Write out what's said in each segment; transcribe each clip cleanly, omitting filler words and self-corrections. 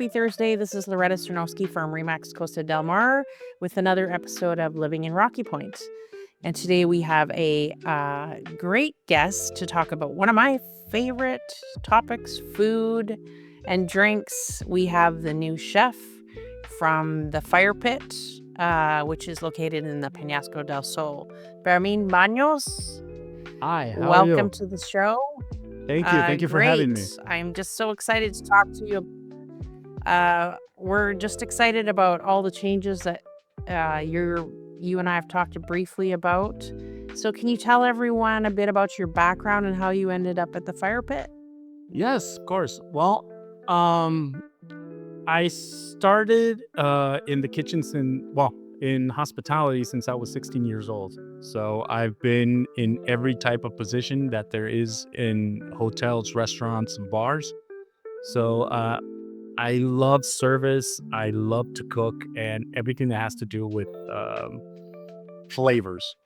happy Thursday. This is Loretta Sernowski from Remax Costa del Mar with another episode of Living in Rocky Point. And today we have a great guest to talk about one of my favorite topics, food and drinks. We have the new chef from the Fire Pit, which is located in the Peñasco del Sol. Fermin Baños, Hi, how are welcome you? to the show. Thank you. Thank you for having me. Great. I'm just so excited to talk to you. We're just excited about all the changes that you and I have talked briefly about. So can you tell everyone a bit about your background and how you ended up at the Fire Pit? Yes, of course. Well, I started in the kitchens in hospitality since I was 16 years old. So I've been in every type of position that there is in hotels, restaurants, and bars. So I love service. I love to cook and everything that has to do with flavors.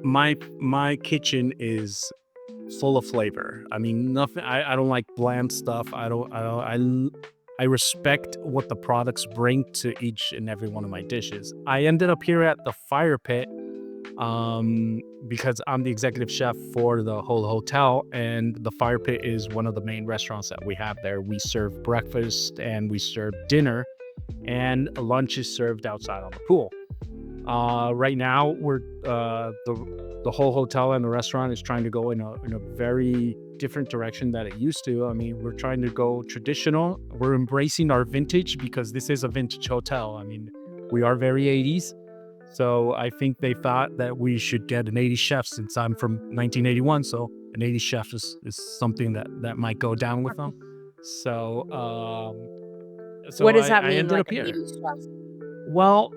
My kitchen is full of flavor. I mean, nothing. I don't like bland stuff. I respect what the products bring to each and every one of my dishes. I ended up here at the Fire Pit because I'm the executive chef for the whole hotel, and the Fire Pit is one of the main restaurants that we have there. We serve breakfast and we serve dinner, and lunch is served outside on the pool. Right now, we're the whole hotel and the restaurant is trying to go in a very different direction that it used to. I mean, we're trying to go traditional. We're embracing our vintage because this is a vintage hotel. I mean, we are very 80s. So I think they thought that we should get an 80s chef since I'm from 1981. So an 80s chef is something that might go down with them. So What does I that mean, ended like up an here. 80s chef? Well,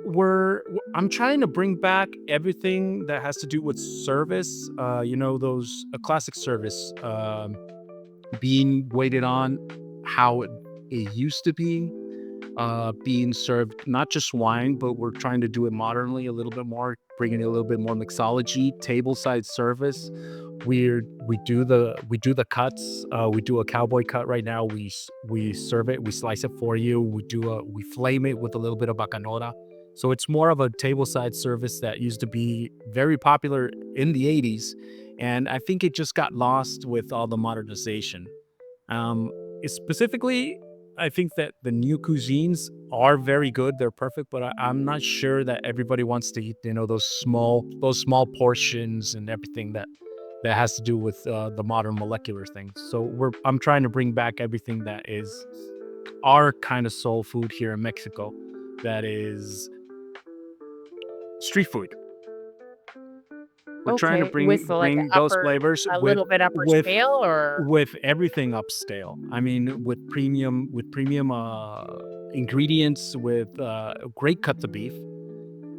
I'm trying to bring back everything that has to do with service. Those a classic service, being waited on, how it used to be, being served not just wine, but we're trying to do it modernly a little bit more, bringing a little bit more mixology, table side service. We do the cuts. We do a cowboy cut right now. We serve it. We slice it for you. We flame it with a little bit of bacanora. So it's more of a table side service that used to be very popular in the 80s, and I think it just got lost with all the modernization. Um, Specifically, I think that the new cuisines are very good. They're perfect, but I'm not sure that everybody wants to eat, those small portions and everything that has to do with the modern molecular things. So I'm trying to bring back everything that is our kind of soul food here in Mexico, that is street food. We're trying to Okay, with like bring those flavors a with little bit upper with scale or with everything upscale. I mean, with premium ingredients, with great cuts of beef,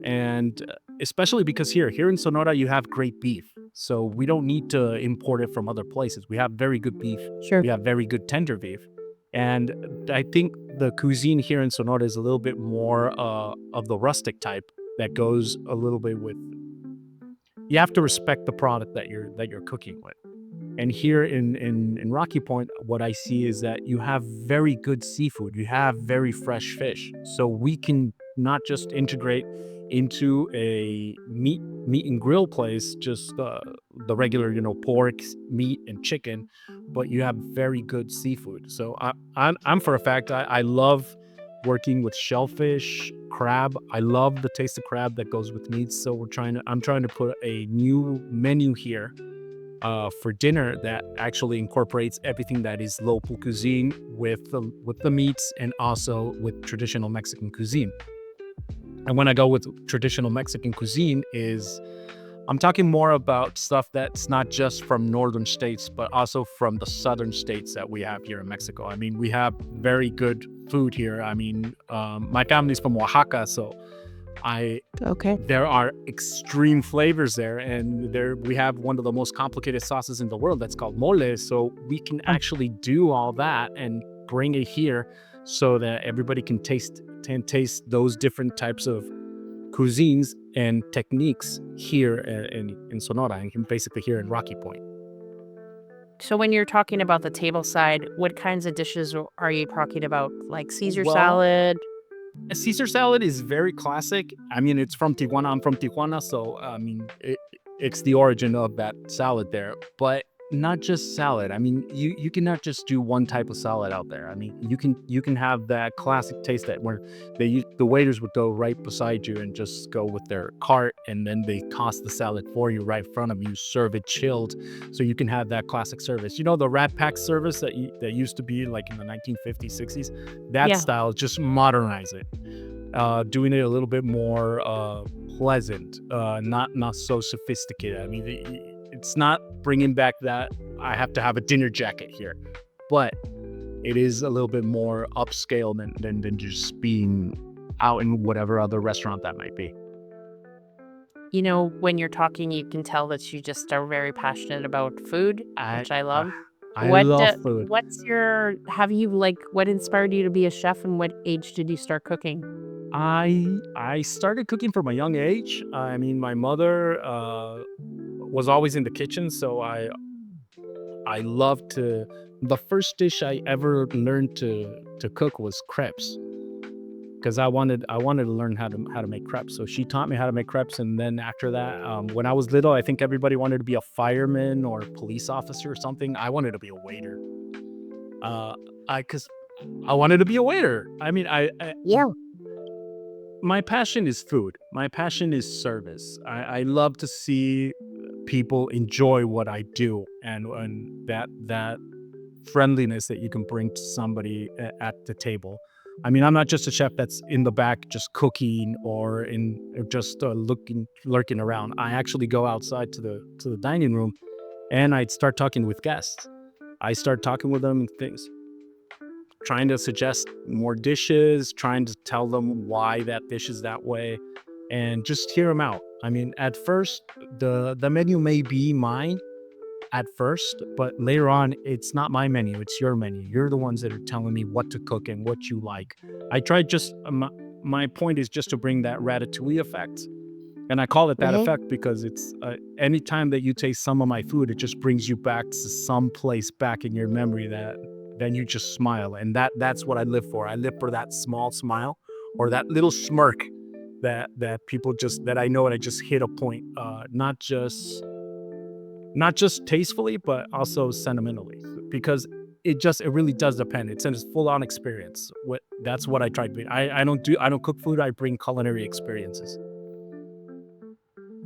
and especially because here in Sonora you have great beef, so we don't need to import it from other places. We have very good beef. sure. We have very good tender beef, and I think the cuisine here in Sonora is a little bit more of the rustic type that goes a little bit with. You have to respect the product that you're cooking with. And here in Rocky Point, what I see is that you have very good seafood. You have very fresh fish. So we can not just integrate into a meat and grill place, just the regular, pork, meat, and chicken, but you have very good seafood. So I'm for a fact, I love working with shellfish, crab. I love the taste of crab that goes with meat. So I'm trying to put a new menu here for dinner that actually incorporates everything that is local cuisine with the meats, and also with traditional Mexican cuisine. And when I go with traditional Mexican cuisine, I'm talking more about stuff that's not just from northern states, but also from the southern states that we have here in Mexico. I mean, we have very good food here. I mean, my family's from Oaxaca, so I Okay. there are extreme flavors there, and there we have one of the most complicated sauces in the world that's called mole. So we can actually do all that and bring it here, so that everybody can taste those different types of cuisines and techniques here in Sonora, and basically here in Rocky Point. So when you're talking about the table side, what kinds of dishes are you talking about? Like Caesar Well, salad? a Caesar salad is very classic. I mean, it's from Tijuana. I'm from Tijuana, so it's the origin of that salad there. But not just salad. I mean, you cannot just do one type of salad out there. I mean, you can have that classic taste that where the waiters would go right beside you and just go with their cart, and then they toss the salad for you right in front of you, serve it chilled, so you can have that classic service. You know, the Rat Pack service that used to be like in the 1950s, 60s. That Yeah. style, just modernize it, doing it a little bit more pleasant, not so sophisticated. I mean, it's not bringing back that I have to have a dinner jacket here, but it is a little bit more upscale than just being out in whatever other restaurant that might be. You know, when you're talking, you can tell that you just are very passionate about food, I which I uh, love. I love food. What's your, have you like, what inspired you to be a chef and what age did you start cooking? I started cooking from a young age. I mean, my mother was always in the kitchen, so I love to. The first dish I ever learned to cook was crepes, because I wanted to learn how to make crepes. So she taught me how to make crepes, and then after that, when I was little, I think everybody wanted to be a fireman or a police officer or something. I wanted to be a waiter. Uh, I because I wanted to be a waiter. I mean, Yeah. my passion is food. My passion is service. I love to see people enjoy what I do, and that friendliness that you can bring to somebody at the table. I mean, I'm not just a chef that's in the back just cooking or in just lurking around. I actually go outside to the dining room, and I'd start talking with guests. I start talking with them and things, trying to suggest more dishes, trying to tell them why that dish is that way, and just hear them out. I mean, at first, the menu may be mine at first, but later on, it's not my menu, it's your menu. You're the ones that are telling me what to cook and what you like. I tried just my point is just to bring that ratatouille effect. And I call it that Hmm. effect because it's anytime that you taste some of my food, it just brings you back to some place back in your memory that then you just smile. And that's what I live for. I live for that small smile or that little smirk that people just that I know that I just hit a point, not just tastefully, but also sentimentally, because it really does depend. It's a full on experience. That's what I try to be. I don't cook food. I bring culinary experiences.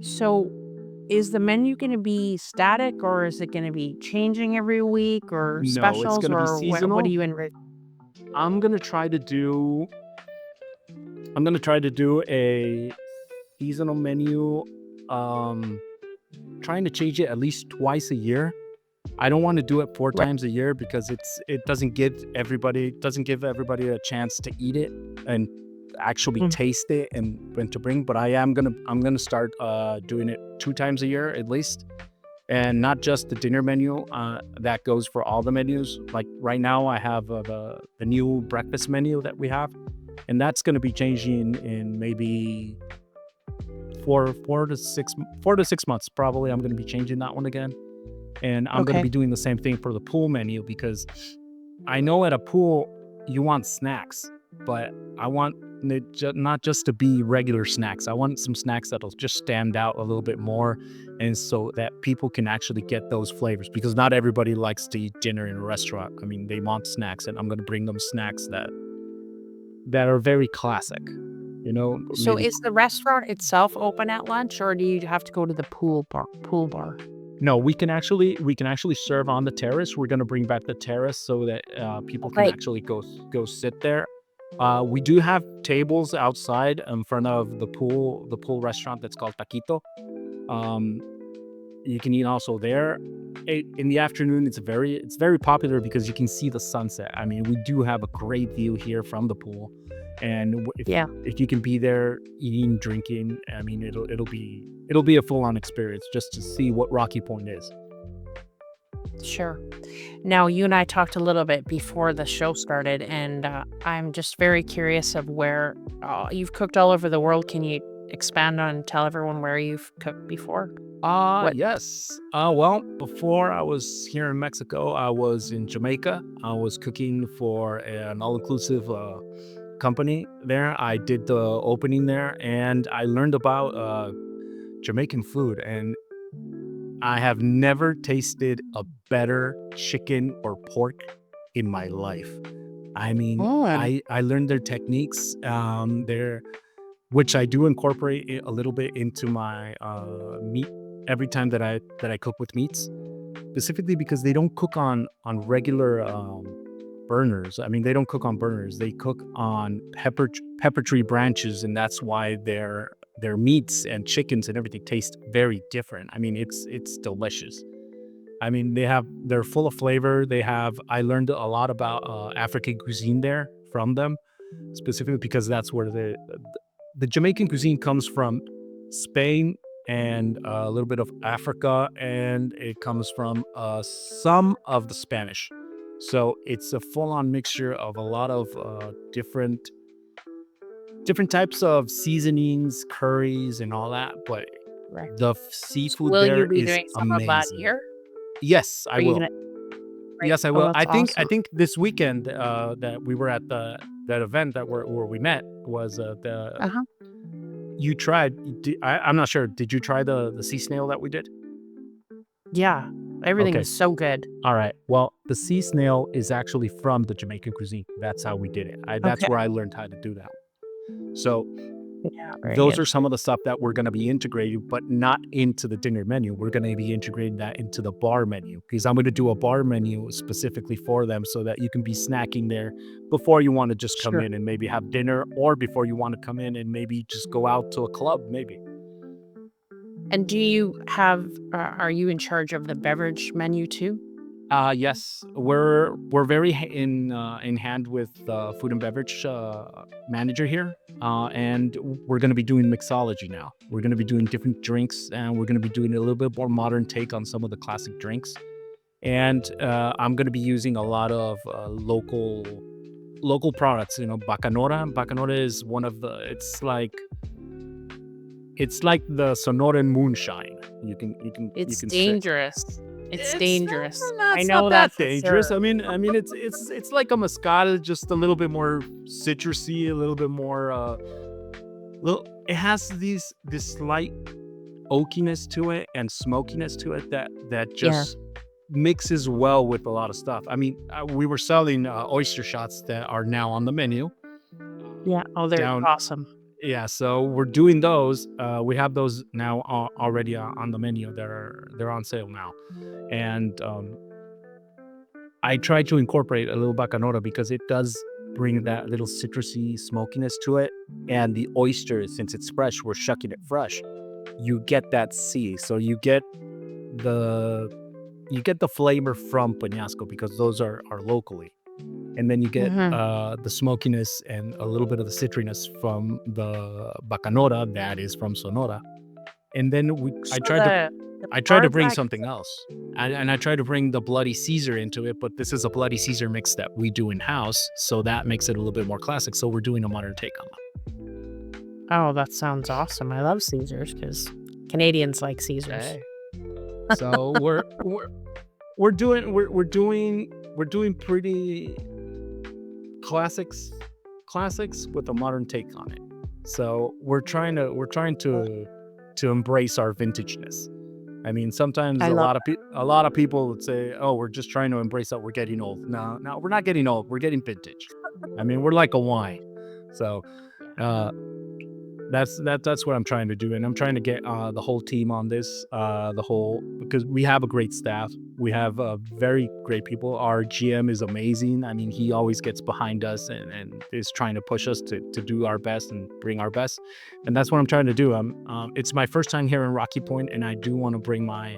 So is the menu going to be static or is it going to be changing every week or No, it's specials gonna be or what do seasonal. you envision? I'm gonna try to do. I'm gonna try to do a seasonal menu. Um, Trying to change it at least twice a year. I don't want to do it four Right. times a year because it doesn't give everybody a chance to eat it and actually Mm. taste it and to bring. But I'm gonna start doing it 2 times a year at least, and not just the dinner menu. That goes for all the menus. Like right now, I have the new breakfast menu that we have, and that's going to be changing in maybe 4 to 6 months. Probably, I'm going to be changing that one again, and I'm going to Okay. be doing the same thing for the pool menu because I know at a pool you want snacks, but I want it not just to be regular snacks. I want some snacks that'll just stand out a little bit more, and so that people can actually get those flavors. Because not everybody likes to eat dinner in a restaurant. I mean, they want snacks, and I'm going to bring them snacks that are very classic. You know, So maybe is the restaurant itself open at lunch or do you have to go to the pool bar? no. We can actually serve on the terrace. We're going to bring back the terrace so that people can Okay. actually go sit there. We do have tables outside in front of the pool restaurant that's called Taquito. Um, you can eat also there. In the afternoon, it's very popular because you can see the sunset. I mean, we do have a great view here from the pool, and if Yeah. if you can be there eating, drinking, I mean, it'll be a full on experience just to see what Rocky Point is. Sure. Now, you and I talked a little bit before the show started, and I'm just very curious of where you've cooked all over the world. Can you expand on, tell everyone where you've cooked before? What? Yes. Well, before I was here in Mexico, I was in Jamaica. I was cooking for an all-inclusive company there. I did the opening there, and I learned about Jamaican food. And I have never tasted a better chicken or pork in my life. I mean, Mm. I learned their techniques, which I do incorporate a little bit into my meat every time that I cook with meats, specifically because they don't cook on regular burners. I mean, they don't cook on burners. They cook on pepper tree branches, and that's why their meats and chickens and everything taste very different. I mean, it's delicious. I mean, they're full of flavor. I learned a lot about African cuisine there from them, specifically because that's where the Jamaican cuisine comes from Spain and a little bit of Africa, and it comes from some of the Spanish. So it's a full-on mixture of a lot of different types of seasonings, curries, and all that. But Right. the seafood Will you there be is doing some of that amazing. here? Yes, I Are you will. gonna right? Yes, I Oh, will. that's I think awesome. this weekend that we were at that event where we met was the Uh-huh. you tried. I'm not sure. Did you try the sea snail that we did? Yeah. Everything Okay. was so good. All right. Well, the sea snail is actually from the Jamaican cuisine. That's how we did it. That's Okay. where I learned how to do that. So Yeah, very those good. are some of the stuff that we're going to be integrating, but not into the dinner menu. We're going to be integrating that into the bar menu because I'm going to do a bar menu specifically for them so that you can be snacking there before you want to just come Sure. in and maybe have dinner, or before you want to come in and maybe just go out to a club, maybe. And do you have are you in charge of the beverage menu too? Yes, we're very in hand with the food and beverage manager here, and we're going to be doing mixology now. We're going to be doing different drinks, and we're going to be doing a little bit more modern take on some of the classic drinks. And I'm going to be using a lot of local products. You know, bacanora. Bacanora is one of the. It's like the Sonoran moonshine. You It's can say. dangerous. It's It's dangerous. I it's know not that that for dangerous. sure. I mean, it's like a mezcal, just a little bit more citrusy, a little bit more. Little. It has this slight oakiness to it and smokiness to it that Yeah. just mixes well with a lot of stuff. I mean, we were selling oyster shots that are now on the menu Yeah. Oh, they're down. awesome. Yeah, so we're doing those. We have those now already on the menu. They're on sale now, and I try to incorporate a little bacanora because it does bring that little citrusy smokiness to it. And the oyster, since it's fresh, we're shucking it fresh. You get that sea, so the you get the flavor from Peñasco because those are locally, and then you get Mhm. the smokiness and a little bit of the citriness from the bacanora that is from Sonora. And then So the I tried to bar bring back something else, and I tried to bring the Bloody Caesar into it, but this is a Bloody Caesar mix that we do in house, so that makes it a little bit more classic. So we're doing a modern take on Oh, that sounds awesome. I love Caesars because Canadians like that. Caesars. Hey. So we're doing pretty classics with a modern take on it. So we're trying to embrace our vintageness. I mean, sometimes I a love lot of people would say, "Oh, we're just trying to embrace that we're getting old." No, no, we're not getting old. We're getting vintage. I mean, we're like a wine. So, yeah. uh, that's what I'm trying to do, and I'm trying to get the whole team on this. Because we have a great staff. We have very great people. Our GM is amazing. I mean, he always gets behind us and is trying to push us to do our best and bring our best, and that's what I'm trying to do. It's my first time here in Rocky Point, and I do want to bring my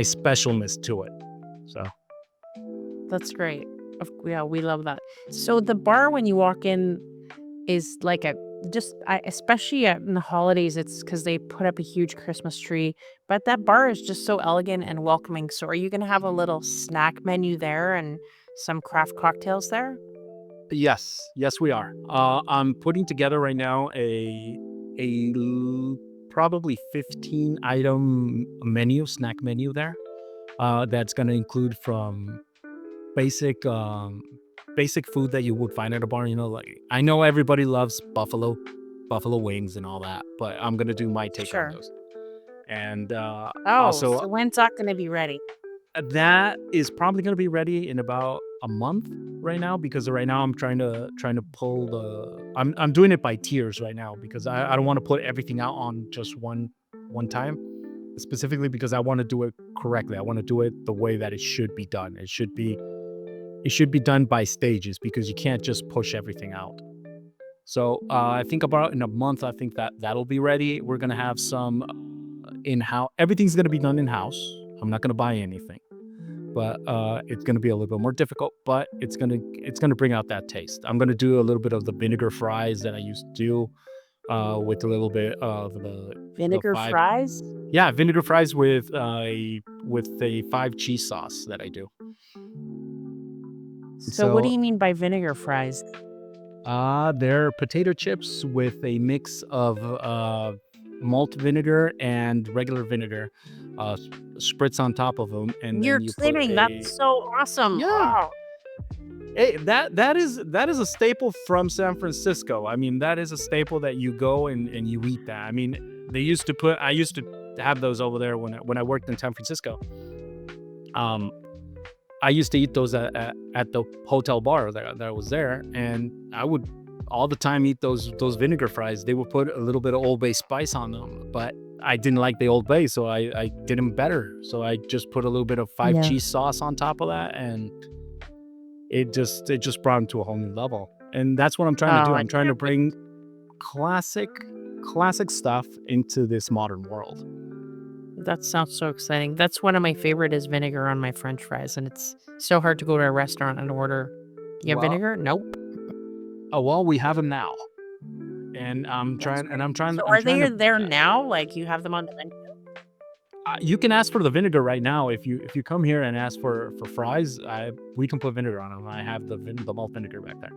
specialness to it. So That's great. Yeah, we love that. So the bar when you walk in is like a just especially in the holidays, it's because they put up a huge Christmas tree. But that bar is just so elegant and welcoming. So are you gonna have a little snack menu there and some craft cocktails there? yes, yes, we are. I'm putting together right now probably 15 item snack menu there. That's going to include from basic basic food that you would find at a bar. Like, I know everybody loves buffalo wings and all that, but I'm gonna do my take on Sure. those. And Oh, also, so when's that gonna be ready? that is probably gonna be ready in about a month right now, because right now I'm trying to pull I'm doing it by tiers right now, because I don't want to put everything out on just one time, specifically because I want to do it correctly. I want to do it the way that it should be done. It should be done by stages, because you can't just push everything out. So I think about in a month, I think that'll be ready. We're gonna have some in-house. Everything's gonna be done in-house. I'm not gonna buy anything, but it's gonna be a little bit more difficult. But it's gonna bring out that taste. I'm gonna do a little bit of the vinegar fries that I used to do, with a little bit of the Vinegar five. fries? Yeah, vinegar fries with a 5 cheese sauce that I do. So what do So you mean by vinegar fries? they're potato chips with a mix of malt vinegar and regular vinegar, spritz on top of them, and You're then you put kidding. a. That's so awesome. Yeah. Wow. Hey, that is a staple from San Francisco. I mean, that is a staple that you go and you eat that. I mean, I used to have those over there when I worked in San Francisco. Um, I used to eat those at the hotel bar that was there, and I would all the time eat those vinegar fries. They would put a little bit of Old Bay spice on them, but I didn't like the Old Bay, so I did them better. So I just put a little bit of 5 cheese sauce on top of that, and it just brought them to a whole new level. And that's what I'm trying to Oh, do. I I'm trying to can't wait. bring classic classic stuff into this modern world. That sounds so exciting. That's one of my favorite is vinegar on my French fries, and it's so hard to go to a restaurant and order. You have Well, vinegar? Nope. we have them now, and That's great. I'm trying So I'm are trying they to. there now? Like you have them on the menu? You can ask for the vinegar right now. If you come here and ask for fries, we can put vinegar on them. I have the malt vinegar back there,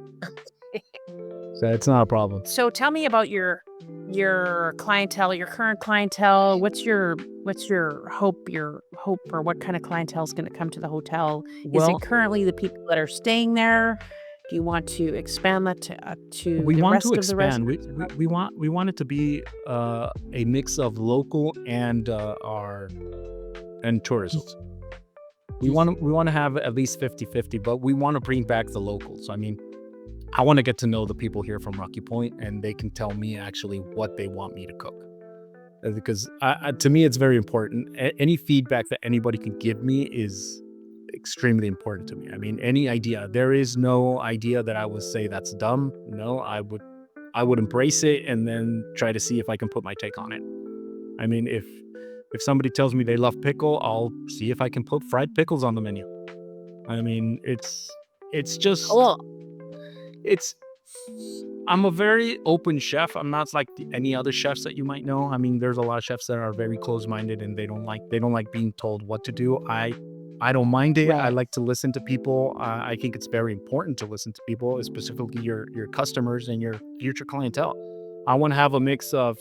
so it's not a problem. So tell me about your clientele, your current clientele. What's your hope or what kind of clientele is going to come to the hotel? Is it Well, currently the people that are staying there? Do you want to expand that to we the want to rest of the expand. We residents? we, we want it to be a mix of local and our and tourists. We want to have at least 50-50, but we want to bring back the locals. I mean, I want to get to know the people here from Rocky Point, and they can tell me actually what they want me to cook. Because to me, it's very important. Any feedback that anybody can give me is extremely important to me. I mean, any idea. There is no idea that I would say that's dumb. No, I would embrace it and then try to see if I can put my take on it. I mean, if somebody tells me they love pickle, I'll see if I can put fried pickles on the menu. I mean, it's just Cool. it's I'm a very open chef. I'm not like any other chefs that you might know. I mean, there's a lot of chefs that are very closed-minded, and they don't like being told what to do. I don't mind it. I Right. like to listen to people. I think it's very important to listen to people, specifically your customers and your future clientele. I want to have a mix of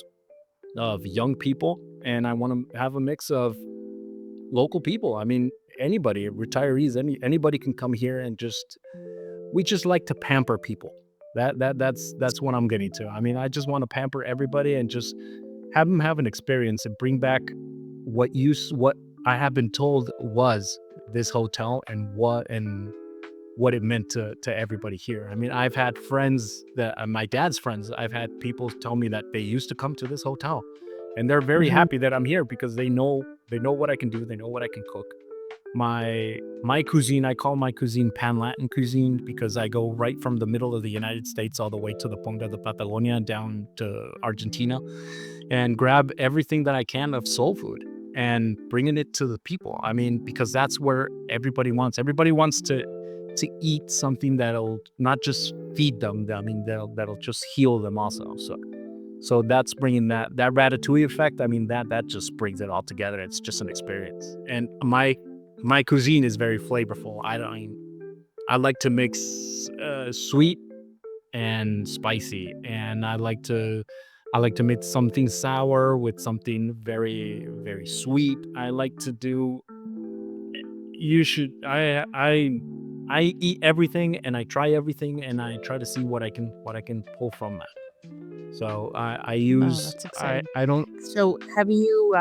young people, and I want to have a mix of local people. I mean, anybody, retirees, anybody can come here and we just like to pamper people. That's what I'm getting to. I mean, I just want to pamper everybody and just have them have an experience and bring back what I have been told was this hotel, and what it meant to everybody here. I mean, I've had friends that my dad's friends. I've had people tell me that they used to come to this hotel, and they're very Hmm. happy that I'm here because they know what I can do. They know what I can cook. My cuisine, I call my cuisine Pan Latin cuisine because I go right from the middle of the United States all the way to the Punta de Patagonia down to Argentina and grab everything that I can of soul food and bringing it to the people. I mean, because that's where everybody wants. Everybody wants to eat something that'll not just feed them. I mean, that'll just heal them also. So that's bringing that ratatouille effect. I mean, that just brings it all together. It's just an experience. And my cuisine is very flavorful. I like to mix sweet and spicy, and I like to I like to mix something sour with something very, very sweet. I like to do. You should. I eat everything and I try everything and I try to see what I can pull from that. So I Oh, use that's exciting. I don't. So have you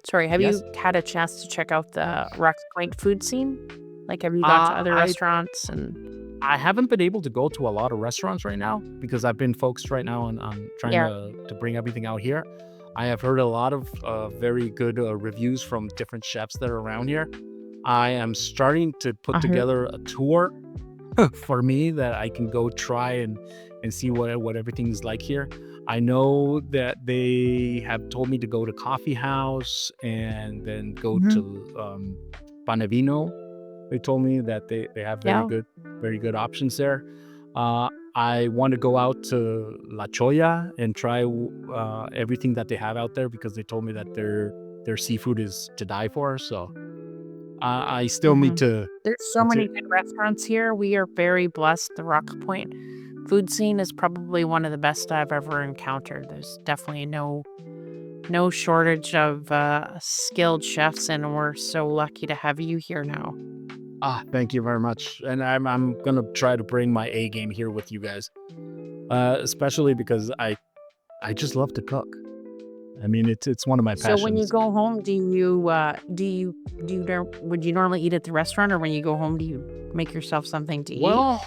sorry, have Yes. you had a chance to check out the Rocky Point food scene? Like, have you got to other I restaurants and I haven't been able to go to a lot of restaurants right now because I've been focused right now on trying yeah. to bring everything out here. I have heard a lot of very good reviews from different chefs that are around here. I am starting to put Uh-huh. together a tour for me that I can go try and see what everything's like here. I know that they have told me to go to coffee house and then go Mhm. to Panavino. They told me that they have Yeah. very good options there. I want to go out to La Choya and try everything that they have out there because they told me that their seafood is to die for. So I still need Mhm. to. There's so many good restaurants here. We are very blessed. The Rock Point food scene is probably one of the best I've ever encountered. There's definitely no shortage of skilled chefs, and we're so lucky to have you here now. Thank you very much. And I'm gonna try to bring my A game here with you guys, especially because I just love to cook. I mean, it's one of my So when you passions. go home, would you normally eat at the restaurant, or when you go home, do you make yourself something to eat? Well,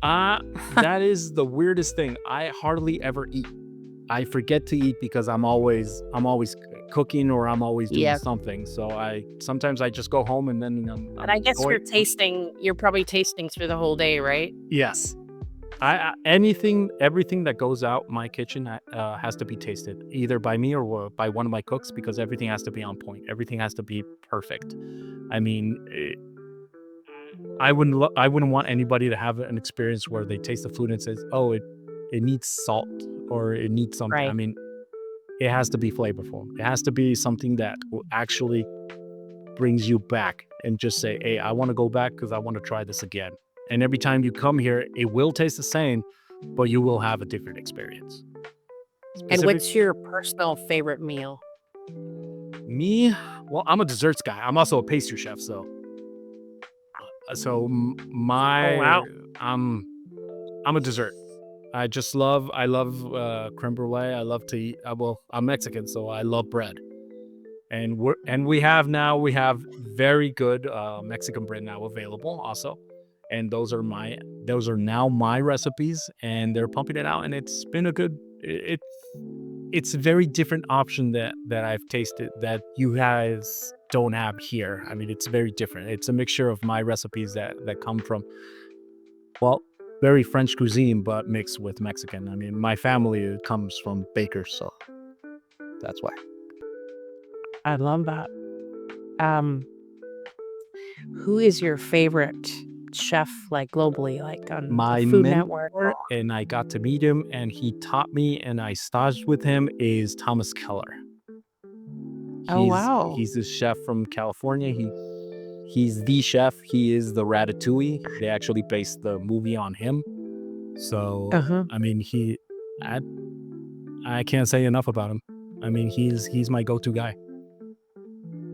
that is the weirdest thing. I hardly ever eat. I forget to eat because I'm always cooking or I'm always doing Yeah. something. So I sometimes I just go home and then And I I'm guess going. you're probably tasting through the whole day, right? Yes. Everything that goes out my kitchen has to be tasted either by me or by one of my cooks because everything has to be on point. Everything has to be perfect. I mean, I wouldn't want anybody to have an experience where they taste the food and says, "Oh, it needs salt or it needs something." I Right. mean, it has to be flavorful. It has to be something that will actually brings you back and just say, "Hey, I want to go back because I want to try this again." And every time you come here, it will taste the same, but you will have a different experience. And Specific what's your personal favorite meal? me, well, I'm a desserts guy. I'm also a pastry chef, so Oh, my wow. I'm a dessert. I love creme brulee. I love to eat. Well, I'm Mexican, so I love bread. And we have very good Mexican bread now available also, and those are now my recipes, and they're pumping it out, and it's been a good. It's a very different option that I've tasted that you guys don't have here. I mean, it's very different. It's a mixture of my recipes that come from, well, very French cuisine, but mixed with Mexican. I mean, my family comes from bakers, so that's why. I love that. Um, who is your favorite chef, like, globally, like, on the My Food Network? mentor, and I got to meet him, and he taught me, and I staged with him, is Thomas Keller. Oh, wow. He's a chef from California. He's the chef. He is the Ratatouille. They actually based the movie on him. So Uh-huh. I mean, I I can't say enough about him. I mean, he's my go-to guy.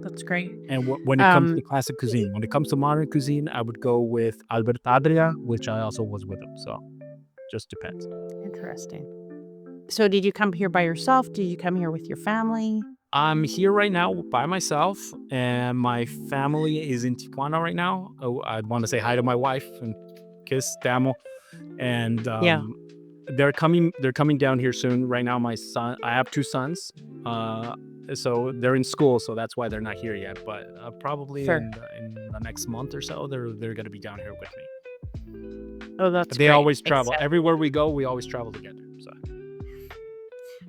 That's great. And when it comes to Um, classic cuisine, when it comes to modern cuisine, I would go with Albert Adria, which I also was with him. So just depends. interesting. So did you come here by yourself? Did you come here with your family? I'm here right now by myself, and my family is in Tijuana right now. Oh, I want to say hi to my wife and kiss Damo, and Yeah. they're coming. They're coming down here soon. Right now, my son. I have two sons, so they're in school, so that's why they're not here yet. But probably Sure. in the next month or so, they're gonna be down here with me. Oh, that's They great. always travel Except everywhere we go. We always travel together. So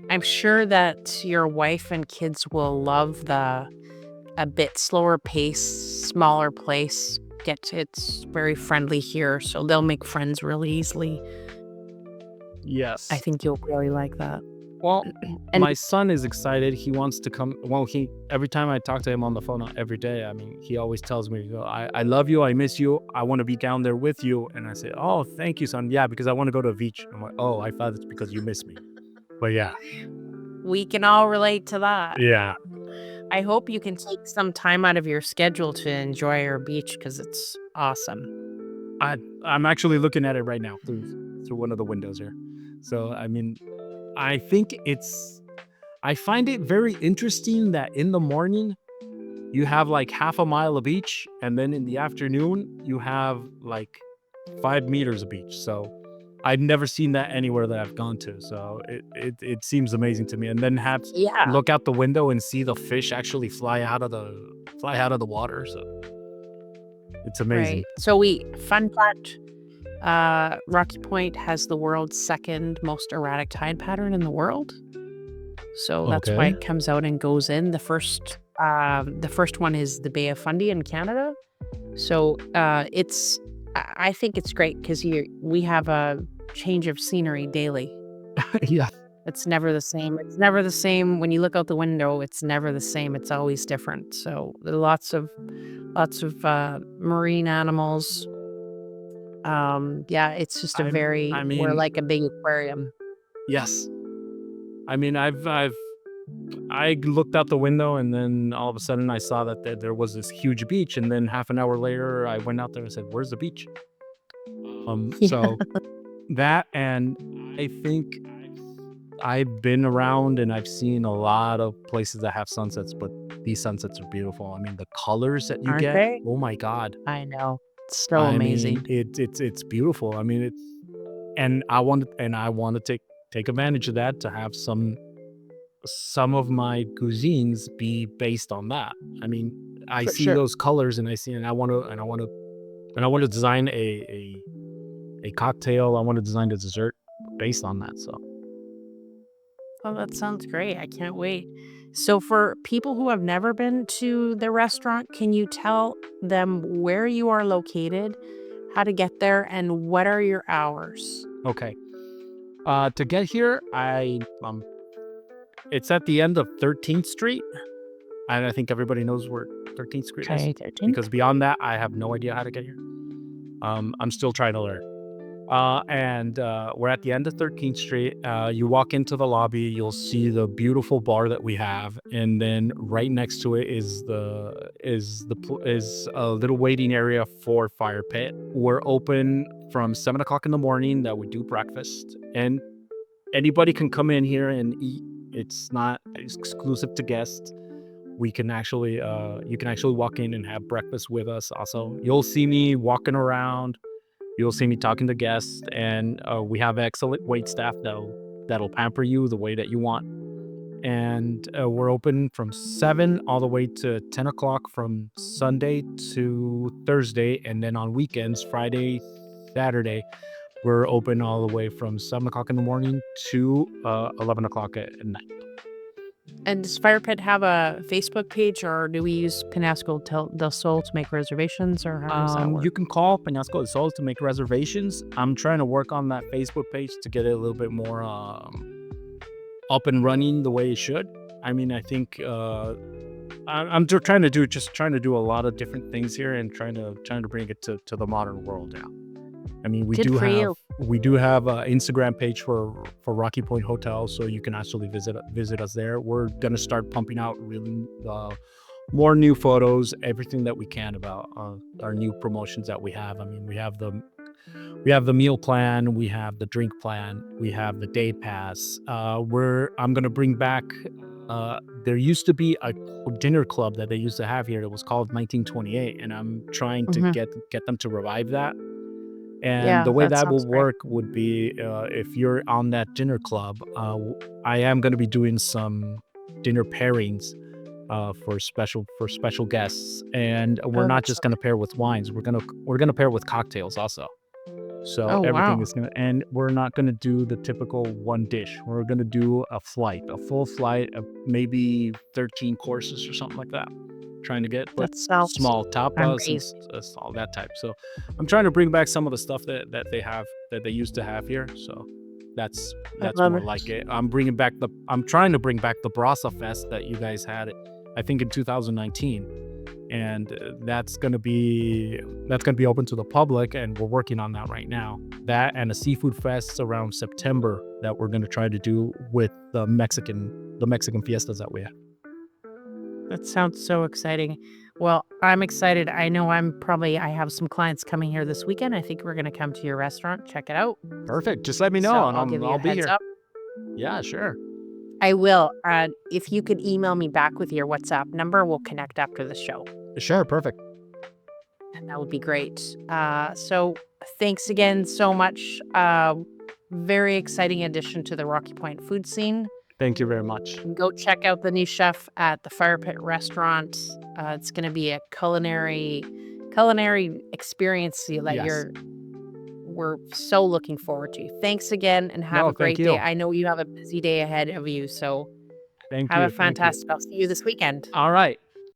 I'm sure that your wife and kids will love the a bit slower pace, smaller place. It's very friendly here, so they'll make friends really easily. I yes. think you'll really like that. Well, And my son is excited. He wants to come. Well, he every time I talk to him on the phone every day, I mean, he always tells me, I love you. I miss you. I want to be down there with you." And I say, "Oh, thank you, son. Yeah, because I want to go to the beach." I'm like, "Oh, I thought it's because you miss me." But yeah, we can all relate to that. yeah. I hope you can take some time out of your schedule to enjoy our beach because it's awesome. I'm actually looking at it right now through one of the windows here. So I mean, I think I find it very interesting that in the morning you have like half a mile of beach, and then in the afternoon you have like 5 meters of beach. So I've never seen that anywhere that I've gone to. So it seems amazing to me. And then have Yeah, look out the window and see the fish actually fly out of the water. So it's amazing. right. Fun fact, Rocky Point has the world's second most erratic tide pattern in the world. So that's why Okay. it comes out and goes in. The first one is the Bay of Fundy in Canada. So I think it's great because we have a change of scenery daily. Yeah. It's never the same. It's never the same. When you look out the window, it's never the same. It's always different. So there are lots of marine animals. Yeah, it's just I we're mean, like a big aquarium. yes. I mean, I looked out the window and then all of a sudden I saw that there was this huge beach, and then half an hour later I went out there and said, "Where's the beach?" Yeah. So that, and I think I've been around and I've seen a lot of places that have sunsets, but these sunsets are beautiful. I mean, the colors that you Aren't get, they? oh my God. I know. It's so I mean, amazing. it's beautiful. I mean, it's and I want to take advantage of that to have some of my cuisines be based on that. I mean, I For see sure. those colors and I want to design a cocktail. I want to design a dessert based on that. So Oh, that sounds great. I can't wait. So, for people who have never been to the restaurant, can you tell them where you are located, how to get there, and what are your hours? okay, to get here, I it's at the end of 13th Street, and I think everybody knows where 13th Street is Okay, 13th. because beyond that, I have no idea how to get here. I'm still trying to learn. And we're at the end of 13th Street. You walk into the lobby, you'll see the beautiful bar that we have, and then right next to it is a little waiting area for fire pit. We're open from 7 o'clock in the morning. That we do breakfast, and anybody can come in here and eat. It's not exclusive to guests. We can actually you can actually walk in and have breakfast with us. Also, you'll see me walking around. You'll see me talking to guests, and we have excellent wait staff that'll pamper you the way that you want. And we're open from 7 all the way to 10 o'clock from Sunday to Thursday, and then on weekends, Friday, Saturday, we're open all the way from 7 o'clock in the morning to 11 o'clock at night. And does Fire Pit have a Facebook page, or do we use del Sol to make reservations, or how does that work? You can call Peñasco del Sol to make reservations. I'm trying to work on that Facebook page to get it a little bit more up and running the way it should. I mean, I think I'm trying to do a lot of different things here and trying to bring it to the modern world now. I mean, Good for you. we do have an Instagram page for Rocky Point Hotel, so you can actually visit us there. We're gonna start pumping out really more new photos, everything that we can about our new promotions that we have. I mean, we have the meal plan, we have the drink plan, we have the day pass. I'm gonna bring back. There used to be a dinner club that they used to have here. It was called 1928, and I'm trying to Mhm. get them to revive that. And the Yeah, way that that will sounds great. work would be if you're on that dinner club, I am going to be doing some dinner pairings for special guests, and we're Oh, not that's so just going to pair with wines. We're gonna pair with cocktails also. So Oh, everything wow. is gonna, and we're not gonna do the typical one dish. We're gonna do a full flight of maybe 13 courses or something like that. Trying to get, but That sounds small tapas and amazing. all that type. So I'm trying to bring back some of the stuff that they used to have here. So That's I that's love more it. like it. I'm trying to bring back the Brasa Fest that you guys had, I think in 2019, and that's gonna be open to the public, and we're working on that right now. That and a seafood fest around September that we're gonna try to do with the Mexican fiestas that we have. That sounds so exciting. Well, I'm excited. I know I have some clients coming here this weekend. I think we're going to come to your restaurant, check it out. Perfect. Just let me So know, and I'll give you I'll a be heads here. up. Yeah, sure. I will. If you could email me back with your WhatsApp number, we'll connect after the show. Sure, perfect. And that would be great. So thanks again so much. Very exciting addition to the Rocky Point food scene. Thank you very much. And go check out the new chef at the Fire Pit Restaurant. It's going to be a culinary experience that Yes. we're so looking forward to. Thanks again, and have No, a thank great day. you. I know you have a busy day ahead of you, so Thank have a you. Thank you. fantastic. I'll see you this weekend. All right.